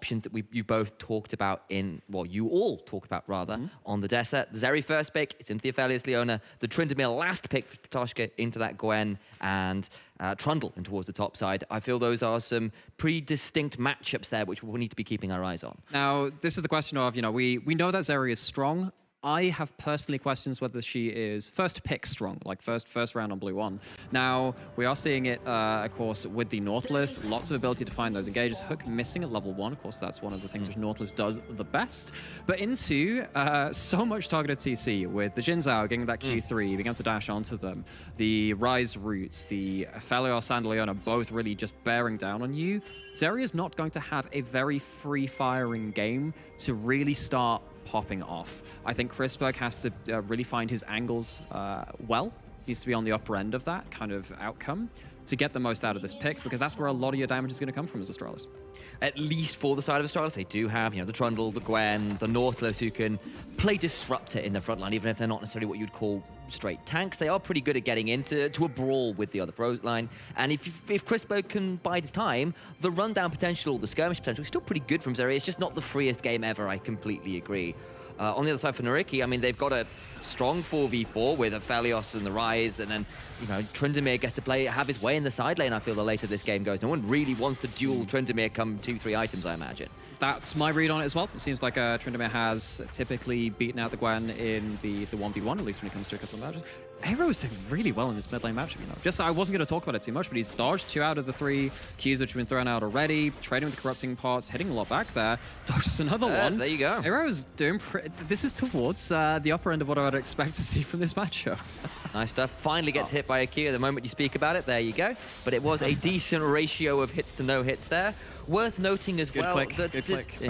options that you both talked about you all talked about rather, on the desert. Zeri first pick, it's into the Aphelios Leona. The Tryndamere last pick for Patoshka into that Gwen, and Trundle in towards the top side. I feel those are some pretty distinct matchups there, which we'll need to be keeping our eyes on. Now, this is the question of, we know that Zeri is strong. I have personally questions whether she is first pick strong, like first round on Blue 1. Now, we are seeing it, of course, with the Nautilus. Lots of ability to find those engages. Hook missing at level 1. Of course, that's one of the things which Nautilus does the best. But into so much targeted CC with the Jin Zhao getting that Q3, being able to dash onto them. The Rise roots, the Aphelios and Leona both really just bearing down on you. Zeri is not going to have a very free-firing game to really start popping off. I think Chrisberg has to really find his angles well. Needs to be on the upper end of that kind of outcome to get the most out of this pick, because that's where a lot of your damage is going to come from as Astralis. At least for the side of Astralis, they do have, the Trundle, the Gwen, the Nautilus, who can play Disruptor in the front line, even if they're not necessarily what you'd call straight tanks. They are pretty good at getting into a brawl with the other front line. And if Chrisberg can bide his time, the rundown potential, the skirmish potential is still pretty good from Zeri. It's just not the freest game ever, I completely agree. On the other side for NYYRIKKI, I mean, they've got a strong 4v4 with Aphelios and the Rise, and then, Tryndamere gets to have his way in the side lane, I feel, the later this game goes. No one really wants to duel Tryndamere come 2-3 items, I imagine. That's my read on it as well. It seems like Tryndamere has typically beaten out the Gwen in the 1v1, at least when it comes to a couple of matches. Aero is doing really well in this mid lane matchup, Just, I wasn't going to talk about it too much, but he's dodged 2 out of the 3 keys which have been thrown out already, trading with the corrupting pots, hitting a lot back there. Dodges another one. There you go. Aero is doing this is towards the upper end of what I would expect to see from this matchup. Nice stuff. Finally gets hit by a key. The moment you speak about it, there you go. But it was a decent ratio of hits to no hits there. Worth noting as well. Good click.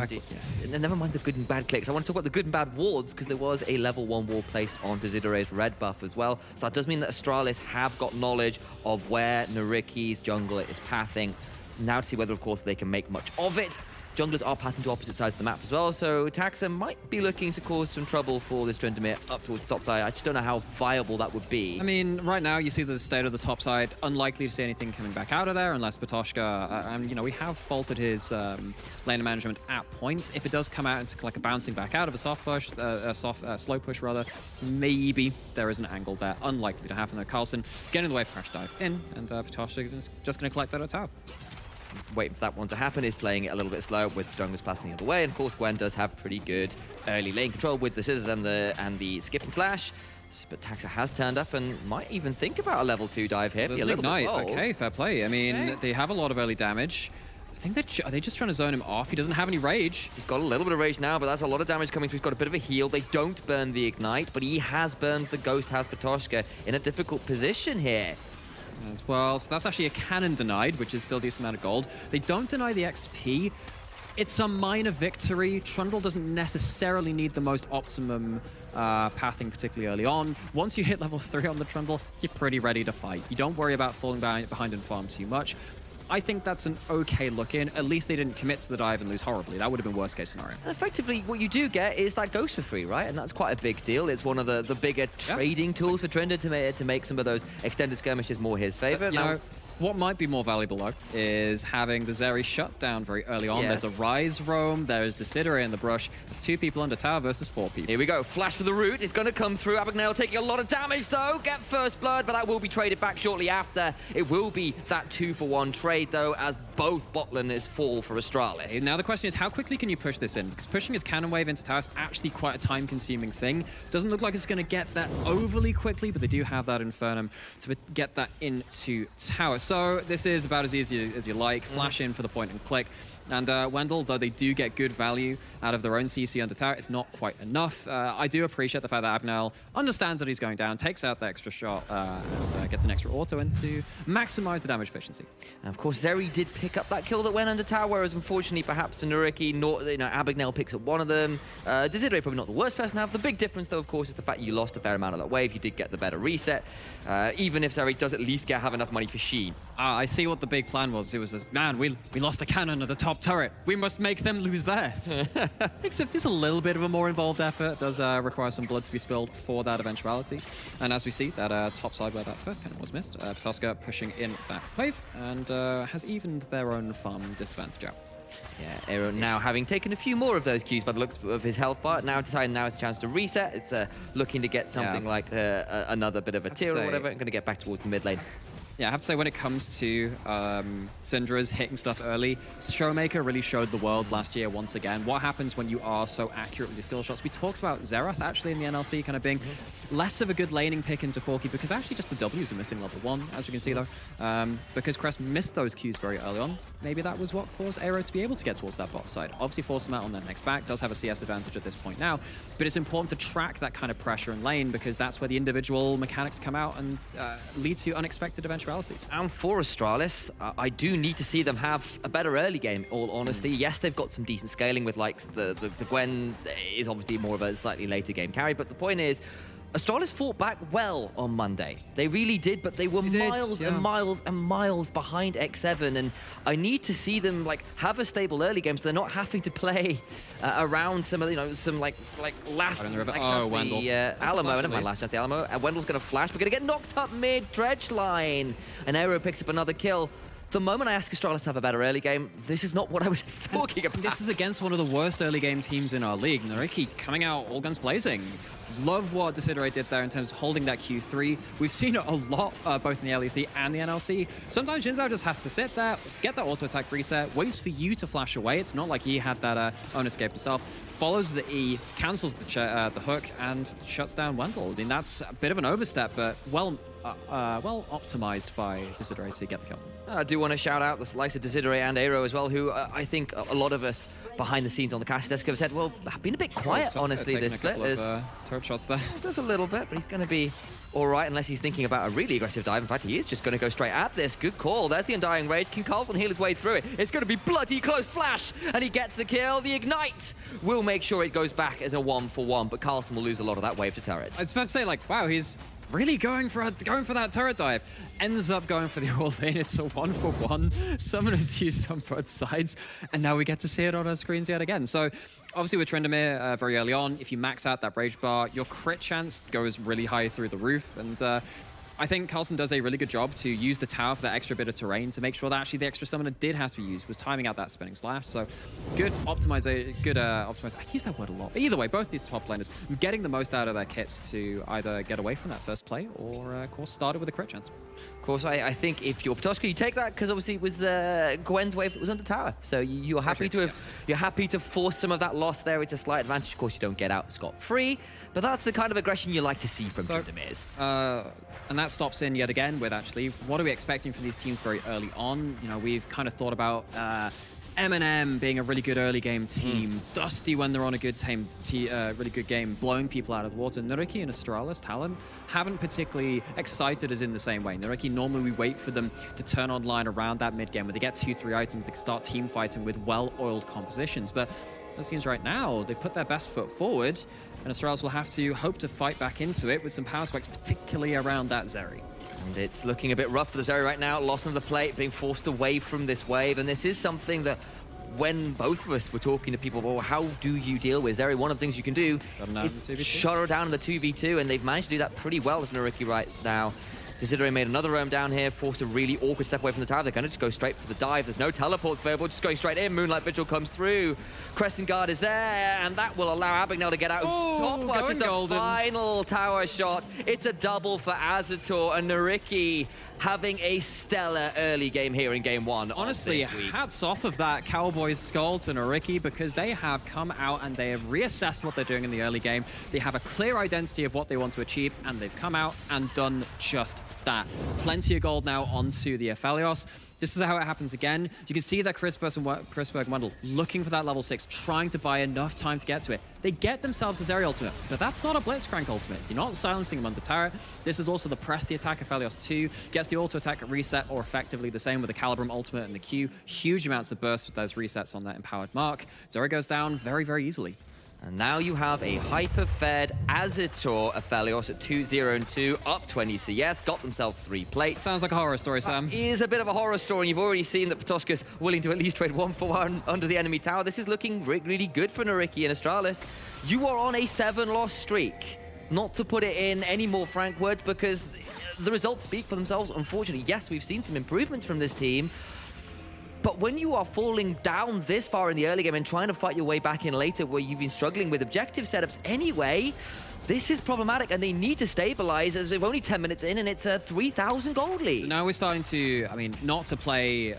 Never mind the good and bad clicks. I want to talk about the good and bad wards, because there was a level 1 ward placed on Desidere's red buff as well. So that does mean that Astralis have got knowledge of where NYYRIKKI's jungler is pathing. Now to see whether, of course, they can make much of it. Junglers are pathing to opposite sides of the map as well, so Taxa might be looking to cause some trouble for this Tryndamere up towards the top side. I just don't know how viable that would be. I mean, right now you see the state of the top side. Unlikely to see anything coming back out of there unless Patoshka, we have faulted his lane management at points. If it does come out into like a bouncing back out of a soft push, slow push rather, maybe there is an angle there. Unlikely to happen though. Carlson getting in the way of crash dive in, and Patoshka is just going to collect that at tower. Waiting for that one to happen is playing it a little bit slow with junglers passing the other way. And of course, Gwen does have pretty good early lane control with the scissors and the skip and slash. But Taxa has turned up and might even think about a level 2 dive here. There's Ignite. Okay, fair play. I mean, they have a lot of early damage. I think are they just trying to zone him off? He doesn't have any rage. He's got a little bit of rage now, but that's a lot of damage coming through. He's got a bit of a heal. They don't burn the Ignite, but he has burned the Ghost, has Patoshka in a difficult position here. As well, so that's actually a cannon denied, which is still a decent amount of gold. They don't deny the XP. It's a minor victory. Trundle doesn't necessarily need the most optimum pathing, particularly early on. Once you hit level 3 on the Trundle, you're pretty ready to fight. You don't worry about falling behind in farm too much. I think that's an okay look in. At least they didn't commit to the dive and lose horribly. That would have been worst case scenario. And effectively, what you do get is that Ghost for free, right? And that's quite a big deal. It's one of the bigger trading tools for Trinder to make some of those extended skirmishes more his favor. What might be more valuable, though, is having the Zeri shut down very early on. Yes. There's a Rise roam, there's the Sidere in the brush. There's 2 people under tower versus 4 people. Here we go. Flash for the root. It's going to come through. Abagnale taking a lot of damage, though. Get first blood, but that will be traded back shortly after. It will be that 2-for-1 trade, though, as both bot laners fall for Astralis. Now the question is, how quickly can you push this in? Because pushing his cannon wave into tower is actually quite a time-consuming thing. Doesn't look like it's going to get that overly quickly, but they do have that Infernum to get that into tower. So this is about as easy as you like. Flash in for the point and click. And Wendell, though they do get good value out of their own CC under tower, it's not quite enough. I do appreciate the fact that Abagnale understands that he's going down, takes out the extra shot, and gets an extra auto in to maximize the damage efficiency. And of course, Zeri did pick up that kill that went under tower, whereas unfortunately, perhaps NYYRIKKI, Abagnale picks up one of them. Desidere probably not the worst person to have. The big difference, though, of course, is the fact you lost a fair amount of that wave. You did get the better reset. Even if Zeri does at least have enough money for Sheen. I see what the big plan was. It was this, man, we lost a cannon at the top turret. We must make them lose theirs. Except it's a little bit of a more involved effort. It does require some blood to be spilled for that eventuality. And as we see, that top side where that first cannon was missed, Patoshka pushing in that wave and has evened their own farm disadvantage out. Yeah, Aero now having taken a few more of those cues by the looks of his health bar, now deciding now is a chance to reset. It's looking to get something like another bit of a tier or whatever, and going to get back towards the mid lane. Yeah, I have to say, when it comes to Syndra's hitting stuff early, Showmaker really showed the world last year once again what happens when you are so accurate with your skill shots. We talked about Xerath actually in the NLC kind of being less of a good laning pick into Corki because actually just the Ws are missing level 1, as we can see though. Because Crest missed those Qs very early on, maybe that was what caused Aero to be able to get towards that bot side. Obviously forced him out on that next back, does have a CS advantage at this point now, but it's important to track that kind of pressure in lane because that's where the individual mechanics come out and lead to unexpected eventualities. And for Astralis, I do need to see them have a better early game, all honesty. Yes, they've got some decent scaling with like the Gwen is obviously more of a slightly later game carry, but the point is, Astralis fought back well on Monday. They really did, but they were miles and miles and miles behind X7, and I need to see them like have a stable early game so they're not having to play around some of some like last chance the Alamo. Never mind, last chance the Alamo. And Wendell's going to flash. We're going to get knocked up mid dredge line, and Aero picks up another kill. The moment I ask Astralis to have a better early game, this is not what I was talking about. This is against one of the worst early game teams in our league. NYYRIKKI coming out all guns blazing. Love what Desiderae did there in terms of holding that Q3. We've seen it a lot, both in the LEC and the NLC. Sometimes Jinzhao just has to sit there, get that auto attack reset, waits for you to flash away. It's not like he had that own escape himself. Follows the E, cancels the hook, and shuts down Wendell. I mean, that's a bit of an overstep, but well optimized by Desiderae to get the kill. I do want to shout out the likes of Desiderae and Aero as well, who I think a lot of us behind the scenes on the cast desk have said, well, I've been a bit quiet, honestly, this split. Turret shots there. Does a little bit, but he's going to be all right unless he's thinking about a really aggressive dive. In fact, he is just going to go straight at this. Good call. There's the Undying Rage. Can Carlson heal his way through it? It's going to be bloody close. Flash, and he gets the kill. The Ignite will make sure it goes back as a 1-for-1, but Carlson will lose a lot of that wave to turrets. I was about to say, like, wow, he's really going for that turret dive. Ends up going for the all-in. It's a 1-for-1. Summoners used on both sides, and now we get to see it on our screens yet again. So obviously with Tryndamere very early on, if you max out that Rage Bar, your crit chance goes really high through the roof, and I think Carlson does a really good job to use the tower for that extra bit of terrain to make sure that actually the extra summoner did have to be used, was timing out that spinning slash. So good optimization, I use that word a lot. But either way, both these top laners getting the most out of their kits to either get away from that first play or, of course, started with a crit chance. Of course, I think if you're Patoska, you take that because obviously it was Gwen's wave that was under tower. So you're happy you're happy to force some of that loss there. It's a slight advantage. Of course, you don't get out scot-free, but that's the kind of aggression you like to see from Tryndamere's. And that stops in yet again with actually what are we expecting from these teams very early on. You know, we've kind of thought about M&M being a really good early game team, Dusty when they're on a good really good game, blowing people out of the water. NYYRIKKI and Astralis talent haven't particularly excited us in the same way. NYYRIKKI, normally we wait for them to turn online around that mid game where they get 2-3 items, they start team fighting with well-oiled compositions. But as it seems right now, they've put their best foot forward, and Astralis will have to hope to fight back into it with some power spikes, particularly around that Zeri. And it's looking a bit rough for the Zeri right now. Lost on the plate, being forced away from this wave. And this is something that when both of us were talking to people, well, how do you deal with Zeri? One of the things you can do is shut her down in the 2v2, and they've managed to do that pretty well with NYYRIKKI right now. Desiderae made another roam down here, forced a really awkward step away from the tower. They're going to just go straight for the dive. There's no teleports available, just going straight in. Moonlight Vigil comes through. Crescent Guard is there, and that will allow Abagnale to get out. Stopwatch is the final tower shot. It's a double for Azator, and NYYRIKKI having a stellar early game here in game one. Honestly, hats off of that Cowboys skull to NYYRIKKI because they have come out and they have reassessed what they're doing in the early game. They have a clear identity of what they want to achieve, and they've come out and done just that. Plenty of gold now onto the Aphelios. This is how it happens again. You can see that Chrisberg and Wendell looking for that level 6, trying to buy enough time to get to it. They get themselves the Zeri ultimate, but that's not a Blitzcrank ultimate. You're not silencing them under turret. This is also the press the attack. Aphelios 2 gets the auto attack reset, or effectively the same with the Calibrum ultimate and the Q. Huge amounts of burst with those resets on that empowered mark. Zeri goes down very, very easily. And now you have a hyper-fed Azator Aphelios at 2-0-2, up 20 CS, got themselves 3 plates. Sounds like a horror story, Sam. It is a bit of a horror story, and you've already seen that Patoska's willing to at least trade 1-for-1 under the enemy tower. This is looking really good for NYYRIKKI and Astralis. You are on a 7-loss streak. Not to put it in any more frank words, because the results speak for themselves, unfortunately. Yes, we've seen some improvements from this team, But when you are falling down this far in the early game and trying to fight your way back in later where you've been struggling with objective setups anyway, this is problematic, and they need to stabilize as we're only 10 minutes in, and it's a 3,000 gold lead. So now we're starting to, I mean, not to play,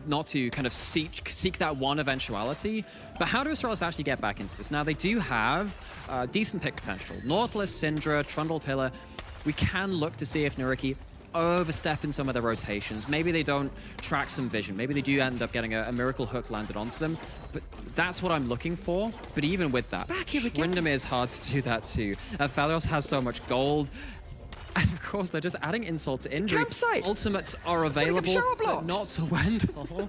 not to kind of seek that one eventuality, but how do Astralis actually get back into this? Now, they do have decent pick potential. Nautilus, Syndra, Trundle Pillar. We can look to see if NYYRIKKI overstep in some of the rotations. Maybe they don't track some vision. Maybe they do end up getting a miracle hook landed onto them. But that's what I'm looking for. But even with that, Windermere is hard to do that too. Phalios has so much gold. And of course, they're just adding insult to injury. Campsite. Ultimates are available, but not to Wendell.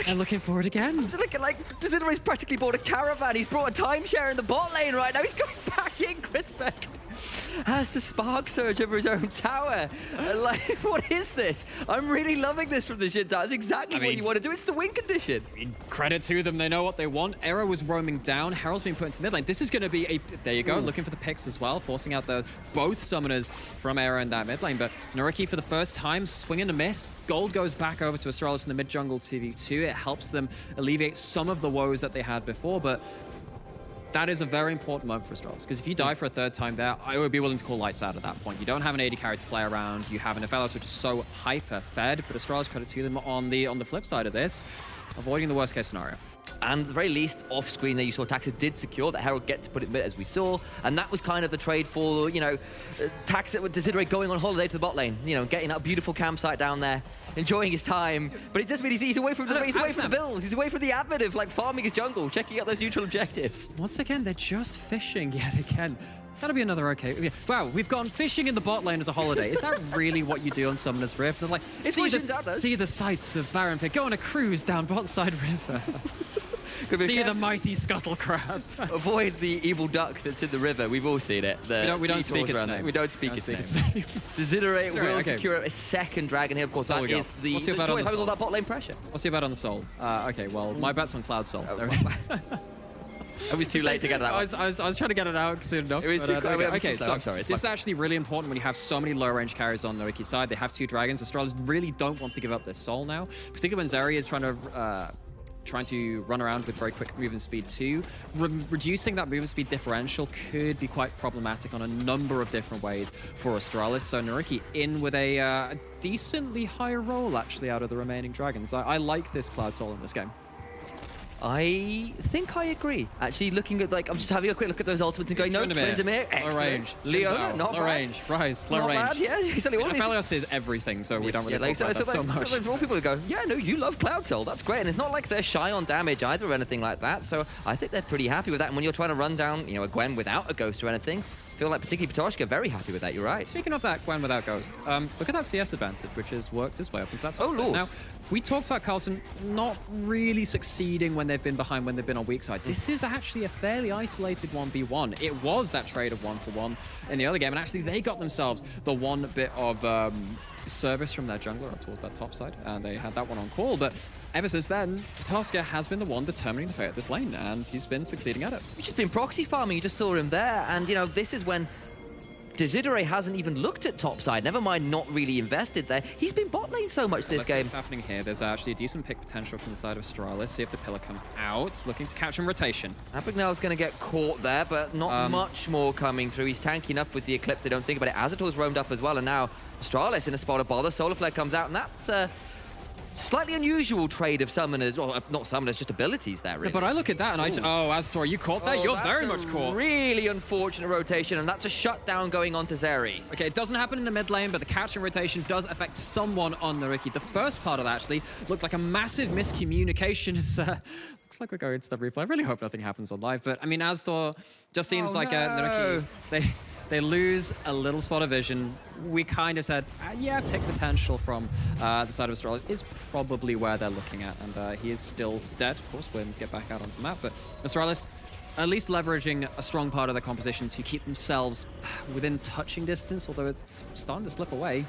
And looking for it again. I'm just looking like Desidere's practically bought a caravan. He's brought a timeshare in the bot lane right now. He's going back in. Crispbeck has to spark surge over his own tower. Like, what is this? I'm really loving this from the Shinta. That's exactly what you want to do. It's the win condition. Credit to them. They know what they want. Era was roaming down. Herald's been put into mid lane. This is going to be a... There you go. Looking for the picks as well. Forcing out both summoners from Era in that mid lane. But NYYRIKKI, for the first time, swing and a miss. Gold goes back over to Astralis in the mid jungle 2v2. It helps them alleviate some of the woes that they had before. But that is a very important moment for Astralis, because if you die for a third time there, I would be willing to call lights out at that point. You don't have an AD carry to play around. You have an Phalios which is so hyper-fed, but Astralis, credit to them on the flip side of this, avoiding the worst-case scenario. And at the very least, off-screen there, you saw Taxa did secure that Herald get to put it mid, as we saw. And that was kind of the trade for, Taxa with Desidere going on holiday to the bot lane. Getting that beautiful campsite down there, enjoying his time. But it just means he's away from the builds. He's away from the admin of, farming his jungle, checking out those neutral objectives. Once again, they're just fishing yet again. That'll be another okay. Wow, we've gone fishing in the bot lane as a holiday. Is that really what you do on Summoner's Rift? They're like, see the sights of Barren Pit. Go on a cruise down bot side river. See the mighty scuttle crab. Avoid the evil duck that's in the river. We've all seen it. We don't speak its name. We don't speak its name. Desidere will secure a second dragon here. Of course, that is the joy of having all that bot lane pressure. What's your bet on the Soul? Okay, well, my bet's on Cloud Soul. There it is. It was too late to get it out. I was trying to get it out soon enough. It was too quick. Okay, so I'm sorry. This is actually really important when you have so many low-range carries on the NYYRIKKI side. They have two dragons. Astralis really don't want to give up their soul now, particularly when Zeri is trying to run around with very quick movement speed too. Reducing that movement speed differential could be quite problematic on a number of different ways for Astralis. So NYYRIKKI in with a decently high roll actually out of the remaining dragons. I like this Cloud Soul in this game. I think I agree. Actually, looking at, I'm just having a quick look at those ultimates and going, no, Tryndamere, excellent. Low range. Leona, not low range. Rise, low range. Bad, yeah. Phalios is everything, so we don't really talk about that so much. So for all people who go, yeah, no, you love Cloud Soul, that's great. And it's not like they're shy on damage either or anything like that. So I think they're pretty happy with that. And when you're trying to run down, a Gwen without a Ghost or anything, I feel like particularly Patoshka very happy with that. You're right. Speaking of that Gwen without Ghost, look at that CS advantage, which has worked its way up into that top Lord. Now, we talked about Carlson not really succeeding when they've been behind, when they've been on weak side. This is actually a fairly isolated 1v1. It was that trade of 1-for-1 in the early game, and actually they got themselves the one bit of service from their jungler up towards that top side, and they had that one on call. But ever since then, Patoshka has been the one determining the fate of this lane, and he's been succeeding at it. He's just been proxy farming. You just saw him there, and this is when Desidere hasn't even looked at topside, never mind not really invested there. He's been bot lane so much this game. What's happening here? There's actually a decent pick potential from the side of Astralis. See if the pillar comes out, looking to catch him rotation. Abagnale's going to get caught there, but not much more coming through. He's tanky enough with the Eclipse, they don't think about it. Azatul's roamed up as well, and now Astralis in a spot of bother. Solar Flare comes out, and that's slightly unusual trade of summoners, well, not summoners, just abilities there, really. Yeah, but I look at that and Aztor, you caught that? You're very much caught. Really unfortunate rotation, and that's a shutdown going on to Zeri. Okay, it doesn't happen in the mid lane, but the catch and rotation does affect someone on NYYRIKKI. The first part of that actually looked like a massive miscommunication. Looks like we're going into the replay. I really hope nothing happens on live, but I mean, Aztor just seems like NYYRIKKI, they lose a little spot of vision. We kind of said, yeah, pick potential from the side of Astralis is probably where they're looking at. And he is still dead. Of course, Williams get back out onto the map. But Astralis, at least leveraging a strong part of their composition to keep themselves within touching distance, although it's starting to slip away.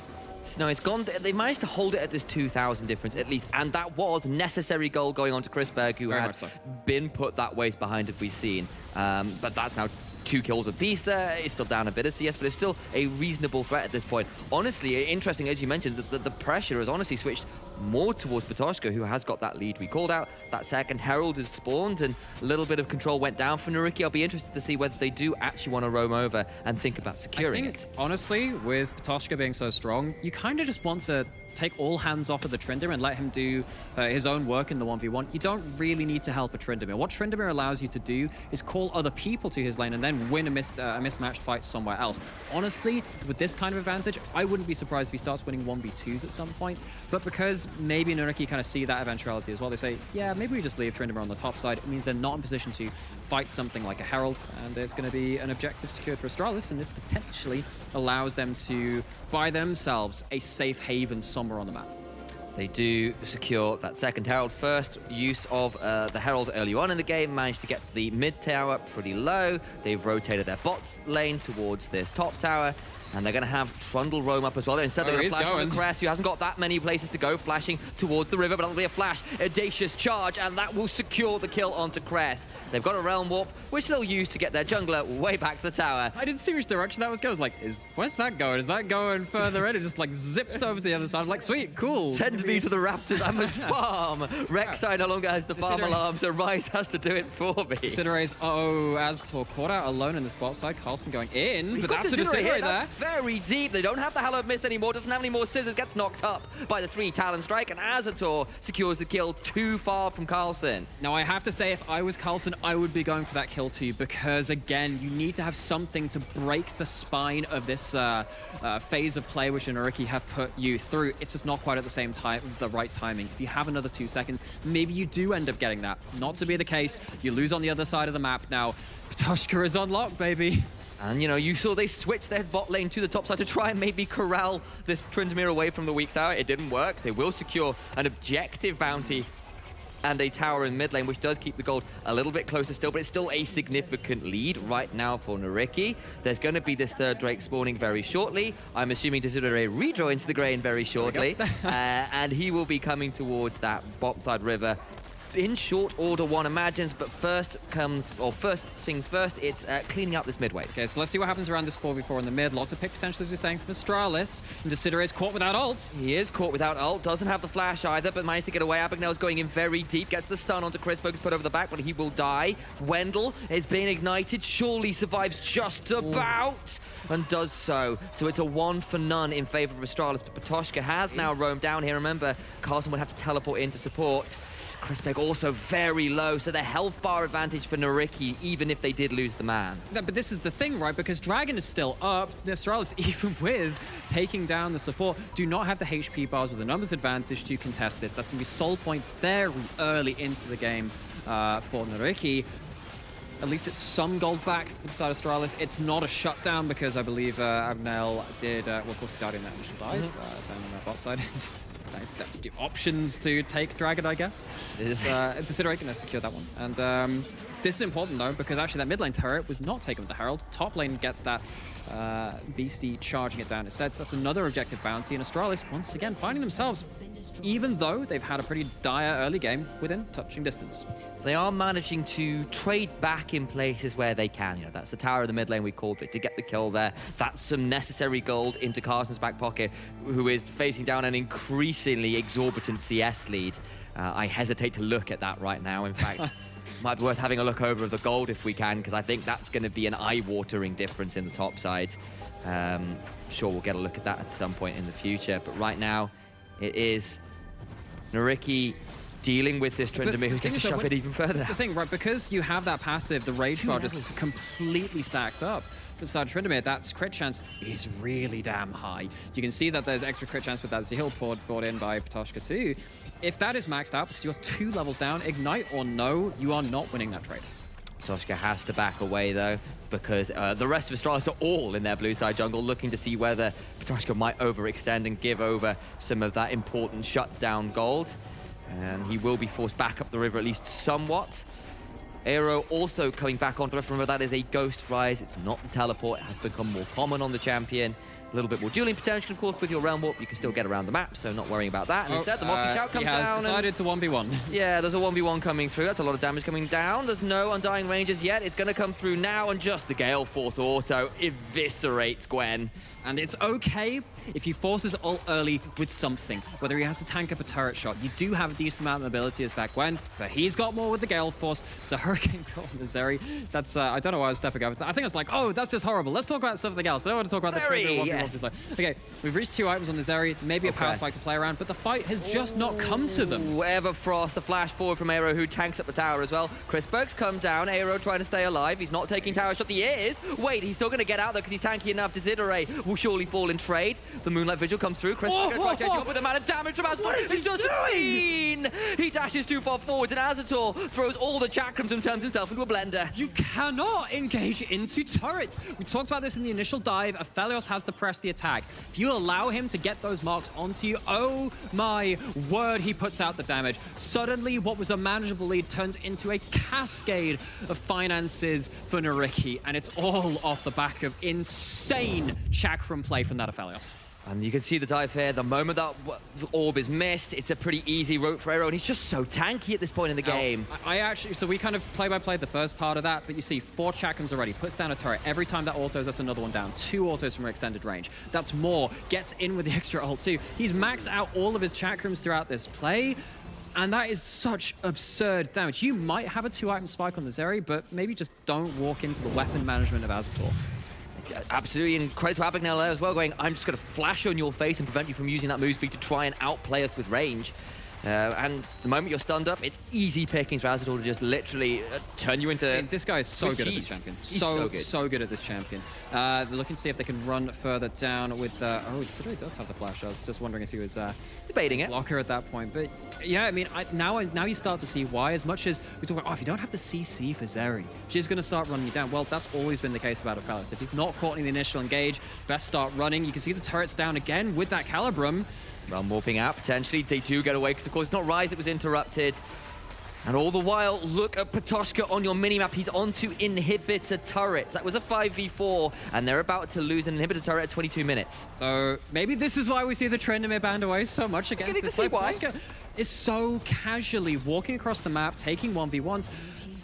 No, it's gone. They managed to hold it at this 2,000 difference at least, and that was necessary goal going on to Crispberg, who had been put that ways behind, as we've seen. But that's now 2 kills apiece there. It's still down a bit of CS, but it's still a reasonable threat at this point. Honestly, interesting, as you mentioned, that the pressure has honestly switched more towards Patoshka, who has got that lead we called out. That second Herald is spawned, and a little bit of control went down for NYYRIKKI. I'll be interested to see whether they do actually want to roam over and think about securing it. Honestly, with Patoshka being so strong, you kind of just want to take all hands off of the Tryndamere and let him do his own work in the 1v1. You don't really need to help a Tryndamere. What Tryndamere allows you to do is call other people to his lane and then win a mismatched fight somewhere else. Honestly, with this kind of advantage, I wouldn't be surprised if he starts winning 1v2s at some point. But because maybe NYYRIKKI kind of see that eventuality as well, they say, yeah, maybe we just leave Tryndamere on the top side. It means they're not in position to fight something like a Herald, and it's going to be an objective secured for Astralis, and this potentially allows them to buy themselves a safe haven somewhere on the map. They do secure that second Herald. First use of the Herald early on in the game, managed to get the mid tower pretty low. They've rotated their bots lane towards this top tower, and they're going to have Trundle roam up as well. Instead, they're going to flash on Crest, who hasn't got that many places to go, flashing towards the river, but it'll be a flash, audacious charge, and that will secure the kill onto Crest. They've got a Realm Warp, which they'll use to get their jungler way back to the tower. I didn't see which direction that was going. I was like, where's that going? Is that going further in? It just like zips over to the other side. I'm like, sweet, cool. Send me to the Raptors, I must farm. Rek'Sai no longer has the farm alarm, so Ryze has to do it for me. Considerate's, as for caught out alone in the spot side, Carlson going in, He's but got that's a Considerate there. That's very deep. They don't have the Hallowed Mist anymore, doesn't have any more scissors, gets knocked up by the 3 Talon Strike, and Azator secures the kill too far from Carlson. Now, I have to say, if I was Carlson, I would be going for that kill too, because again, you need to have something to break the spine of this phase of play which NYYRIKKI have put you through. It's just not quite at the same time, the right timing. If you have another 2 seconds, maybe you do end up getting that. Not to be the case, you lose on the other side of the map. Now, Patoshka is on lock, baby. And, you know, you saw they switched their bot lane to the top side to try and maybe corral this Tryndamere away from the weak tower. It didn't work. They will secure an objective bounty and a tower in mid lane, which does keep the gold a little bit closer still, but it's still a significant lead right now for NYYRIKKI. There's going to be this third Drake spawning very shortly. I'm assuming Desiree rejoins the Grain very shortly, and he will be coming towards that bottom side river in short order, one imagines, but first things first, it's cleaning up this mid wave. Okay, so let's see what happens around this 4v4 in the mid. Lots of pick potential, as you're saying, from Astralis. And Desirate's caught without ult. He is caught without ult, doesn't have the flash either, but managed to get away. Abagnale's going in very deep, gets the stun onto Chris, focus put over the back, but he will die. Wendell is being ignited, surely survives just about, and does so. So it's a 1 for none in favor of Astralis, but Patoshka has now roamed down here. Remember, Carlson would have to teleport in to support. Crispeg also very low, so the health bar advantage for NYYRIKKI, even if they did lose the man. Yeah, but this is the thing, right? Because Dragon is still up. The Astralis, even with taking down the support, do not have the HP bars with the numbers advantage to contest this. That's going to be soul point very early into the game for NYYRIKKI. At least it's some gold back for the side of Astralis. It's not a shutdown because I believe Agnale did, well, of course he died in that initial dive down on that bot side. Options to take Dragon, I guess. Considerate can secure that one. And this is important, though, because actually that mid lane turret was not taken with the Herald. Top lane gets that Beastie charging it down instead. So that's another objective bounty. And Astralis, once again, finding themselves, even though they've had a pretty dire early game, within touching distance. They are managing to trade back in places where they can. You know, that's the tower of the mid lane, we called it, to get the kill there. That's some necessary gold into Carson's back pocket, who is facing down an increasingly exorbitant CS lead. I hesitate to look at that right now. In fact, might be worth having a look over the gold if we can, because I think that's going to be an eye-watering difference in the top side. Sure, we'll get a look at that at some point in the future, but right now, it is NYYRIKKI dealing with this Tryndamere who gets to shove it even further. That's the thing, right? Because you have that passive, the Rage Bar just completely stacked up. For the side of Tryndamere, that crit chance is really damn high. You can see that there's extra crit chance with that Zeal brought in by Patoshka too. If that is maxed out, because you're 2 levels down, Ignite or no, you are not winning that trade. Patoshka has to back away, though, because the rest of Astralis are all in their blue side jungle, looking to see whether Patoshka might overextend and give over some of that important shutdown gold. And he will be forced back up the river at least somewhat. Aero also coming back onto the river. Remember, that is a Ghost Rise. It's not the teleport. It has become more common on the champion. A little bit more dueling potential, of course, with your Realm Warp. You can still get around the map, so not worrying about that. And instead, the Mocking Shout comes down. He has decided to 1v1. Yeah, there's a 1v1 coming through. That's a lot of damage coming down. There's no Undying Rangers yet. It's going to come through now, and just the Gale Force auto eviscerates Gwen. And it's okay if he forces ult early with something, whether he has to tank up a turret shot. You do have a decent amount of mobility as that Gwen, but he's got more with the Gale Force. It's a Hurricane Call on the Zeri. That's, I don't know why I was stepping over. I think it's like, oh, that's just horrible. Let's talk about something else. I don't want to talk about Zeri, the yes. Okay, we've reached 2 items on the Zeri, maybe a power spike to play around, but the fight has just not come to them. Everfrost, the flash forward from Aero, who tanks up the tower as well. Chrisberg's come down. Aero trying to stay alive. He's not taking tower shots. He is. Wait, he's still going to get out there because he's tanky enough. Desiderate will surely fall in trade. The Moonlight Vigil comes through. Chrisberg tries chasing up with the amount of damage from Azathoth. He's just obscene. He dashes too far forward, and Azathoth throws all the chakrams and turns himself into a blender. You cannot engage into turrets. We talked about this in the initial dive. Aphelios has to press the attack. If you allow him to get those marks onto you, oh my word, he puts out the damage. Suddenly, what was a manageable lead turns into a cascade of finances for NYYRIKKI, and it's all off the back of insane chakram play from that Aphelios. And you can see the dive here. The moment that orb is missed, it's a pretty easy rope for Aero, and he's just so tanky at this point in the game. I actually, so we kind of play-by-play the first part of that, but you see 4 chakrams already, puts down a turret. Every time that autos, that's another one down. 2 autos from extended range. That's more. Gets in with the extra ult too. He's maxed out all of his chakrams throughout this play. And that is such absurd damage. You might have a 2-item spike on the Zeri, but maybe just don't walk into the weapon management of Azathoth. Absolutely, and credit to Abagnale there as well, going, I'm just going to flash on your face and prevent you from using that move speed to try and outplay us with range. And the moment you're stunned up, it's easy pickings for Azathoth to just literally turn you into... This guy is so good at this champion. So good at this champion. They're looking to see if they can run further down with... oh, he does have the flash. I was just wondering if he was... debating it. Blocker at that point. But yeah, I mean, now you start to see why. As much as we talk about, oh, if you don't have the CC for Zeri, she's going to start running you down. Well, that's always been the case about Aphelios. If he's not caught in the initial engage, best start running. You can see the turrets down again with that Calibrum. Realm warping out, potentially. They do get away, because of course it's not Rise that was interrupted. And all the while, look at Patoshka on your minimap. He's onto Inhibitor Turret. That was a 5v4, and they're about to lose an Inhibitor Turret at 22 minutes. So maybe this is why we see the Tryndamere band away so much against this. Patoshka is so casually walking across the map, taking 1v1s.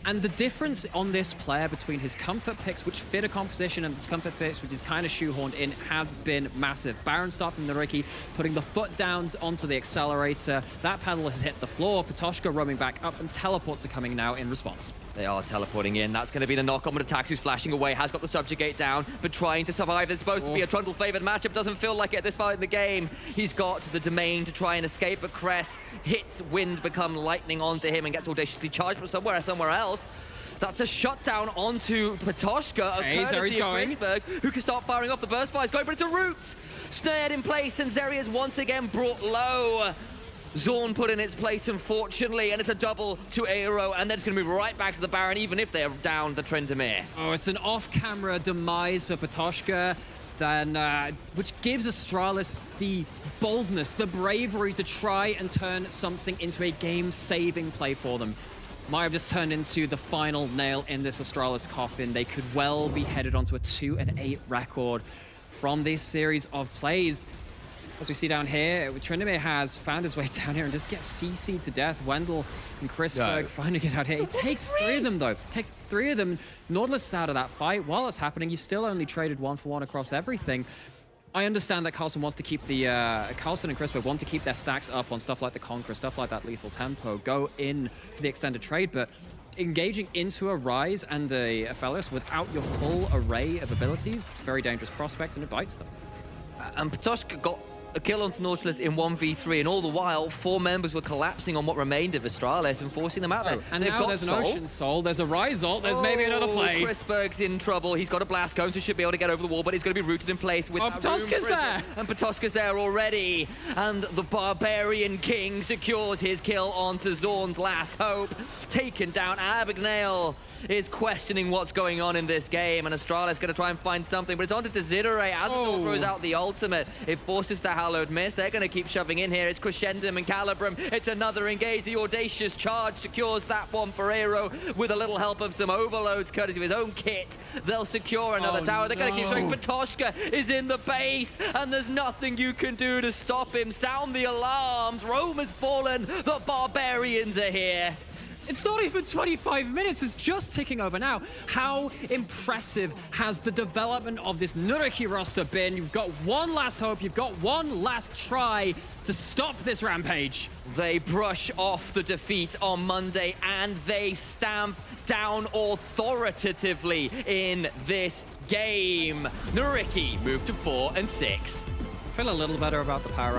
And the difference on this player between his comfort picks, which fit a composition, and his comfort picks, which is kind of shoehorned in, has been massive. Baron start from NYYRIKKI, putting the foot down onto the accelerator. That pedal has hit the floor. Patoshka roaming back up, and teleports are coming now in response. They are teleporting in. That's going to be the knock-on with Atax, who's flashing away, has got the subjugate down, but trying to survive. It's supposed to be a Trundle-favored matchup. Doesn't feel like it this far in the game. He's got the domain to try and escape, but Cress hits wind, become lightning onto him, and gets audaciously charged from somewhere else. That's a shutdown onto Patoshka, courtesy of Chrisberg, who can start firing off the burst fires, going, but it's a root! Snared in place, and Zeri is once again brought low. Zorn put in its place, unfortunately, and it's a double to Aero, and then it's going to move right back to the Baron, even if they're down the Tryndamere. Oh, it's an off-camera demise for Patoshka, then, which gives Astralis the boldness, the bravery to try and turn something into a game-saving play for them. Might have just turned into the final nail in this Astralis coffin. They could well be headed onto a 2-8 record from this series of plays. As we see down here, Tryndamere has found his way down here and just gets CC'd to death. Wendell and Chrisberg finding it out here. It takes 3 of them, though. It takes 3 of them. Nautilus is out of that fight. While it's happening, you still only traded 1-for-1 across everything. I understand that Carlson wants to keep the... Carlson and Chrisberg want to keep their stacks up on stuff like the Conqueror, stuff like that Lethal Tempo, go in for the extended trade, but engaging into a Rise and a Aphelios without your full array of abilities, very dangerous prospect, and it bites them. And Patoshka got a kill onto Nautilus in 1v3, and all the while, 4 members were collapsing on what remained of Astralis and forcing them out there. And now there's an Ocean Soul, there's a Rise ult, there's maybe another play. Chrisberg's in trouble. He's got a blast cone, so should be able to get over the wall, but he's going to be rooted in place with Patoshka's there! And Patoshka's there already. And the Barbarian King secures his kill onto Zorn's last hope. Taken down. Abagnale is questioning what's going on in this game, and Astralis going to try and find something, but it's onto Desiderate. Azathoth throws out the ultimate. It forces the Hallowed Mist. They're going to keep shoving in here. It's Crescendum and Calibrum. It's another engage. The Audacious Charge secures that one for Aero with a little help of some overloads courtesy of his own kit. They'll secure another tower. They're going to keep showing. Patoshka is in the base, and there's nothing you can do to stop him. Sound the alarms. Rome has fallen. The Barbarians are here. It's not even 25 minutes, it's just ticking over now. How impressive has the development of this NYYRIKKI roster been? You've got one last hope, you've got one last try to stop this rampage. They brush off the defeat on Monday, and they stamp down authoritatively in this game. NYYRIKKI moved to 4-6. I feel a little better about the power